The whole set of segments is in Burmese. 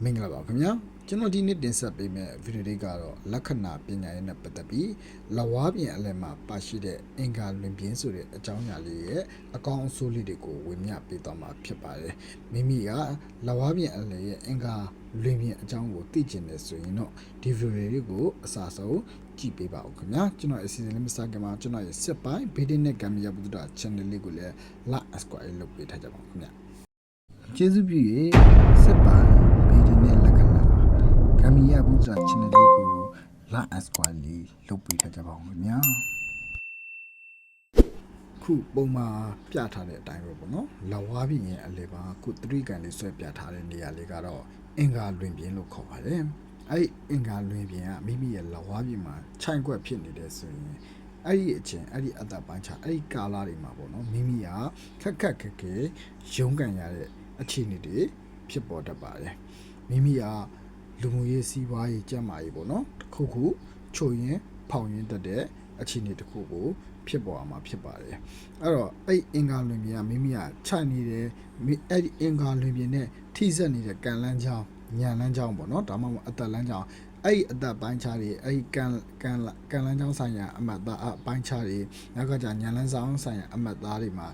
မင်္ဂလာပါခင်ဗျာကျွန်တော်ဒီနေ့တင်ဆက်ပေးမယ့်ဗီဒီယိုလေးကတော့လက္ခဏာပညာရေးနဲ့ပတ်သက်ပြီးလဝါပြင်အလယ်မှာပါရှိတဲ့အင်္ဂါလွင်ပြင်းဆိုတဲ့အကြောင်းအရာလေးရဲ့အကောင်းအဆိုးလေးတွေကိုဝေမျှပေးသွားမှာဖြစ်ပါတယ်မိမိကလဝါပြင်အလယ်ရဲ့အင်္ဂါလွင်ပြင်းအကြောင်းကိုသိချင်တယ်ဆိုရင်တော့ဒီဗီဒီယိုလေးကိုအစားဆုံးကြည့်ပေးပါဦးခင်ဗျာကျွန်တော်အစီအစဉ်လေးမစခင်မှာကျွန်တော်ရဲ့စစ်ပိုင်းဗီဒီယိုနဲ့ကံမြတ်ဘုဒ္ဓ channel လေးကိုလည်း like subscribe လုပ်ပေးထားကြပါဦးခင်ဗျာကျေးဇူးပြု၍စစ်ပိုင်းဗီဒီယိုနဲ့လက္ခဏာကံမြတ်ဘုဒ္ဓ channel လေးကို like subscribe လေးလုပ်ပေးထားကြပါဦးခင်ဗျာခုပုံမှာပြထားတဲ့အတိုင်းပဲပေါ့နော်လဝါပြင်ရဲ့အလယ်မှာခုသတိကန်လေးဆွဲပြထားတဲ့နေရာလေးကတော့အင်္ဂါလွင်ပြင်လို့ခေါ်ပါတယ်အဲ့အင်္ဂါလွင်ပြင်ကမိမိရဲ့လဝါပြင်မှာခြိုင်ကွက်ဖြစ်နေတယ်ဆိုရင်အဲ့ဒီအချင်းအဲ့ဒီအတ္တပိုင်းခြားအဲ့ဒီကာလာတွေမှာပေါ့နော်မိမိကခက်ခက်ခဲခဲရုန်းကန်ရတဲ့အခြေအနေတွေဖြစ်ပေါ်တတ်ပါတယ်မိမိကလူမှုရေးစီးပွားရေးကျန်းမာရေးပေါ့နော်တစ်ခုခုချို့ရင်ဖောင်ရင်းတတ်တဲ့အခြေအနေတစ်ခုကိုဖြစ်ပေါ်မှာဖြစ်ပါတယ်အဲ့တော့အဲ့အင်္ဂါလွင်ပြင်ကမိမိကခြိုက်နေတယ်အဲ့ဒီအင်္ဂါလွင်ပြင်နဲ့ထိစပ်နေတဲ့ကံလန်းချောင်းညံလန်းချောင်းပေါ့နော်ဒါမှမဟုတ်အသက်လန်းချောင်းအဲ့ဒီအသက်ပိုင်းခြားတွေအဲ့ဒီကံလန်းချောင်းဆိုင်ရာအမတ်သားအပိုင်းခြားတွေနောက်ကကြညံလန်းဆောင်ဆိုင်ရာအမတ်သားတွေမှာ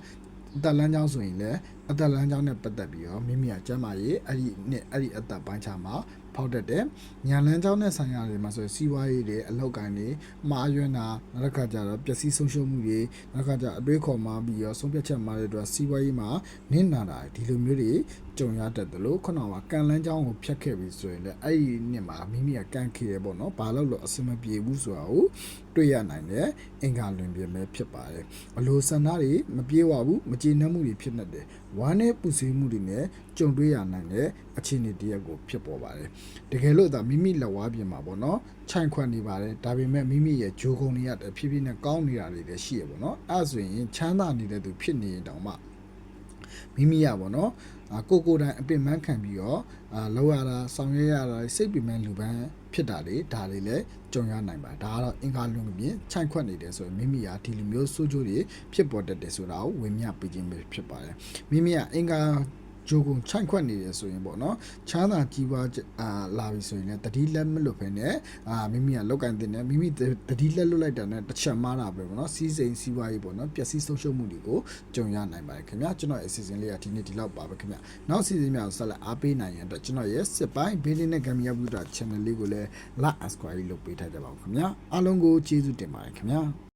အသက်လန်းချောင်းဆိုရင်လည်းအသက်လန်းချောင်းနဲ့ပတ်သက်ပြီးတော့မိမိကကျမ်းမာရေးအဲ့ဒီအသက်ပိုင်းခြားမှာဖောက်တတ်တယ်ညံလန်းချောင်းနဲ့ဆိုင်ရာတွေမှာဆိုစီးပွားရေးတွေအလောက်ကိုင်းတွေမှားယွင်းတာနောက်တစ်ခါကျတော့ပျက်စီးဆုံးရှုံးမှုတွေနောက်တစ်ခါကျအတွေးခေါ်မှာပြီးတော့ဆုံးဖြတ်ချက်မှာတွေအတွက်စီးပွားရေးမှာနင့်နာတာဒီလိုမျိုးတွေကြုံရတတ်တယ်လို့ခုနကကံလန်းချောင်းကိုဖြတ်ခဲ့ပြီဆိုရင်လည်းအဲ့ဒီနှစ်မှာမိမိကကန့်ခေတယ်ပေါ့နော်ဘာလို့အဆင်မပြေဘူးဆိုတာကိုတွေ့ရနိုင်တယ်အင်္ဂါလွင်ပြင်ပဲဖြစ်ပါတယ်အလိုဆန္ဒတွေမပြေဝဘူးမကျေနပ်မှုတွေဖြစ်နေတယ်ဝမ်းနဲ့ပူဆွေးမှုတွေနဲ့ကြုံတွေ့ရနိုင်တဲ့အခြေအနေတရက်ကိုဖြစ်ပေါ်ပါတယ်တကယ်လို့ဒါမိမိလက်ဝါးပြင်မှာပေါ့နော်ခြိုင်ခွက်နေပါတယ်ဒါပေမဲ့မိမိရဲ့ဂျိုးကုံတွေကတဖြည်းဖြည်းနဲ့ကောင်းနေတာတွေလည်းရှိရပေါ့နော်အဲ့ဆိုရင်ချမ်းသာနေတဲ့သူဖြစ်နေတောင်မှမိမိရပေါ့နော်ကိုတိုင်အပင်ပန်းခံပြီးတော့လောက်ရတာဆောင်ရွက်ရတာစိတ်ပင်ပန်းလူပန်းဖြစ်တာလေဒါတွေလည်းကြုံရနိုင်ပါဒါကတော့အင်္ဂါလွင်ပြင်ခြိုင်ခွက်နေတယ်ဆိုရင်မိမိကဒီလိုမျိုးစိုးကျိုးတွေဖြစ်ပေါ်တတ်တယ်ဆိုတာကိုဝင်မြပေးခြင်းပဲဖြစ်ပါတယ်မိမိကအင်္ဂါဂျိုကုန်ခြိုင်ခွက်နေတယ်ဆိုရင်ပေါ့နော်ချမ်းသာကြီးပွားလာပြီဆိုရင်လည်းတတိလက်မလွတ်ဖ ೇನೆ မိမိကလောက်ကင်တင်တယ်မိမိတတိလက်လွတ်လိုက်တာနဲ့တစ်ချက်မှားတာပဲပေါ့နော်စီးစိမ်စီးပွားရေးပေါ့နော်ပျက်စီးဆုံးရှုံးမှုတွေကိုကြုံရနိုင်ပါတယ်ခင်ဗျာကျွန်တော်အစီအစဉ်လေးကဒီနေ့ဒီလောက်ပါပဲခင်ဗျာနောက်စီစဉ်များဆက်လက်အားပေးနိုင်ရတဲ့ကျွန်တော်ရဲ့စစ်ပိုင်းဘေးလင်းနဲ့ကံမြတ်ဘုဒ္ဓ channel လေးကိုလည်း like subscribe လုပ်ပေးထားကြပါဦးခင်ဗျာအားလုံးကိုကျေးဇူးတင်ပါတယ်ခင်ဗျာ